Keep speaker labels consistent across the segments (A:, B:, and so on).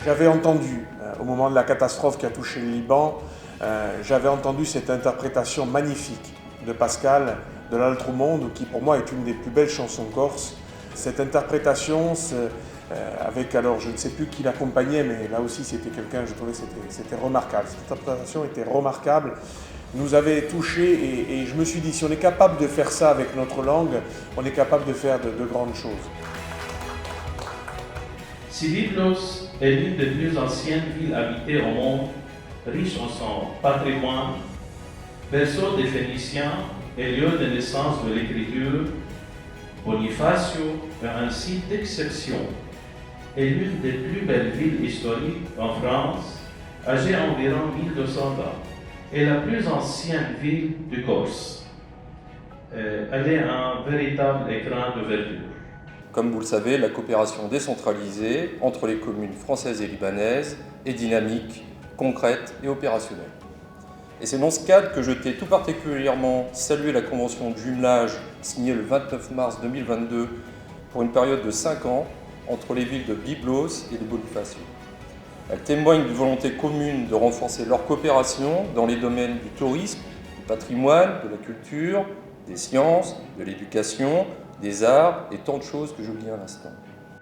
A: J'avais entendu, au moment de la catastrophe qui a touché le Liban, j'avais entendu cette interprétation magnifique de Pascal de l'Altro-Monde, qui pour moi est une des plus belles chansons corses. Cette interprétation, avec, alors je ne sais plus qui l'accompagnait, mais là aussi c'était quelqu'un, je trouvais que c'était remarquable. Cette interprétation était remarquable, nous avait touchés et je me suis dit, si on est capable de faire ça avec notre langue, on est capable de faire de grandes choses.
B: Si Byblos est l'une des plus anciennes villes habitées au monde, riche en son patrimoine, berceau des Phéniciens et lieu de naissance de l'écriture, Bonifacio est un site d'exception et l'une des plus belles villes historiques en France, âgée environ 1200 ans, est la plus ancienne ville de Corse. Elle est un véritable écrin de verdure.
C: Comme vous le savez, la coopération décentralisée entre les communes françaises et libanaises est dynamique, concrète et opérationnelle. Et c'est dans ce cadre que je t'ai tout particulièrement salué la convention de jumelage signée le 29 mars 2022 pour une période de 5 ans entre les villes de Byblos et de Bonifacio. Elle témoigne d'une volonté commune de renforcer leur coopération dans les domaines du tourisme, du patrimoine, de la culture, des sciences, de l'éducation, des arts et tant de choses que j'oublie à l'instant.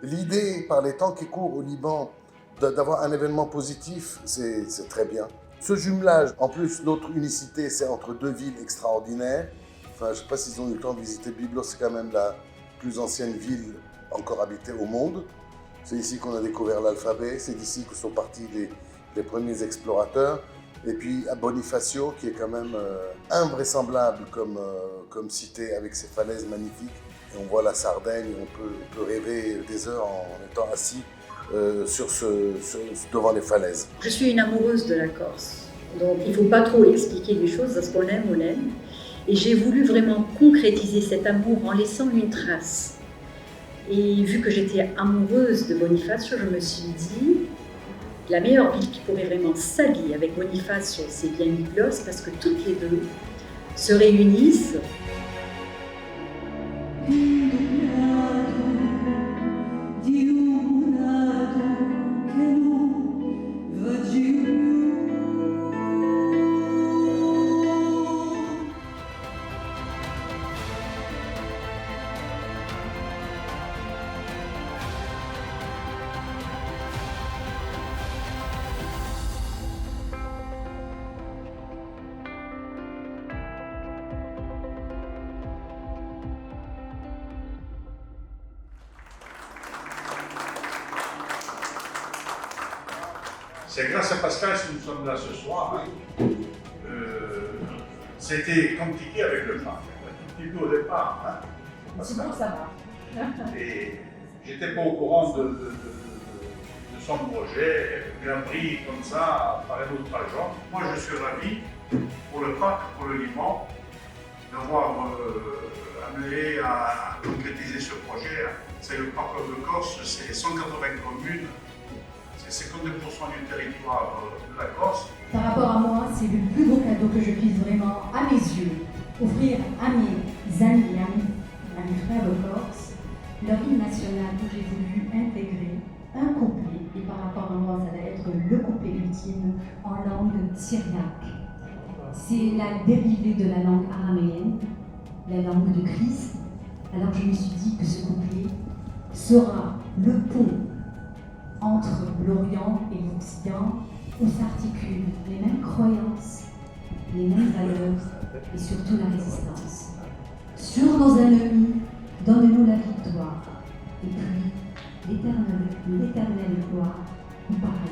D: L'idée, par les temps qui courent au Liban, d'avoir un événement positif, c'est très bien. Ce jumelage, en plus, notre unicité, c'est entre deux villes extraordinaires. Enfin, je ne sais pas s'ils ont eu le temps de visiter Byblos, c'est quand même la plus ancienne ville encore habitée au monde. C'est ici qu'on a découvert l'alphabet, c'est d'ici que sont partis les premiers explorateurs. Et puis à Bonifacio, qui est quand même invraisemblable comme cité avec ses falaises magnifiques. Et on voit la Sardaigne, on peut rêver des heures en étant assis devant les falaises.
E: Je suis une amoureuse de la Corse, donc il ne faut pas trop expliquer les choses, parce qu'on aime, on aime. Et j'ai voulu vraiment concrétiser cet amour en laissant une trace. Et vu que j'étais amoureuse de Bonifacio, je me suis dit, la meilleure ville qui pourrait vraiment s'allier avec Bonifacio, c'est bien Byblos, parce que toutes les deux se réunissent.
F: C'est grâce à Pascal si nous sommes là ce soir. C'était compliqué avec le train, un tout petit peu au départ.
G: Sinon, ça marche.
F: Et j'étais pas au courant de son projet, bien pris comme ça par un autre agent. Moi, je suis ravi pour le parc, pour le Liban, d'avoir amené à concrétiser ce projet. C'est le parc de Corse, c'est 180 communes. C'est 52% du territoire de la Corse.
G: Par rapport à moi, c'est le plus beau cadeau que je puisse vraiment, à mes yeux, offrir à mes amis, à mes frères de Corse, leur hymne national où j'ai voulu intégrer un couplet, et par rapport à moi, ça va être le couplet ultime en langue syriaque. C'est la dérivée de la langue araméenne, la langue de Christ. Alors je me suis dit que ce couplet sera le pont entre l'Orient et l'Occident, où s'articulent les mêmes croyances, les mêmes valeurs et surtout la résistance. Sur nos ennemis, donne-nous la victoire, et puis l'éternelle gloire au paradis.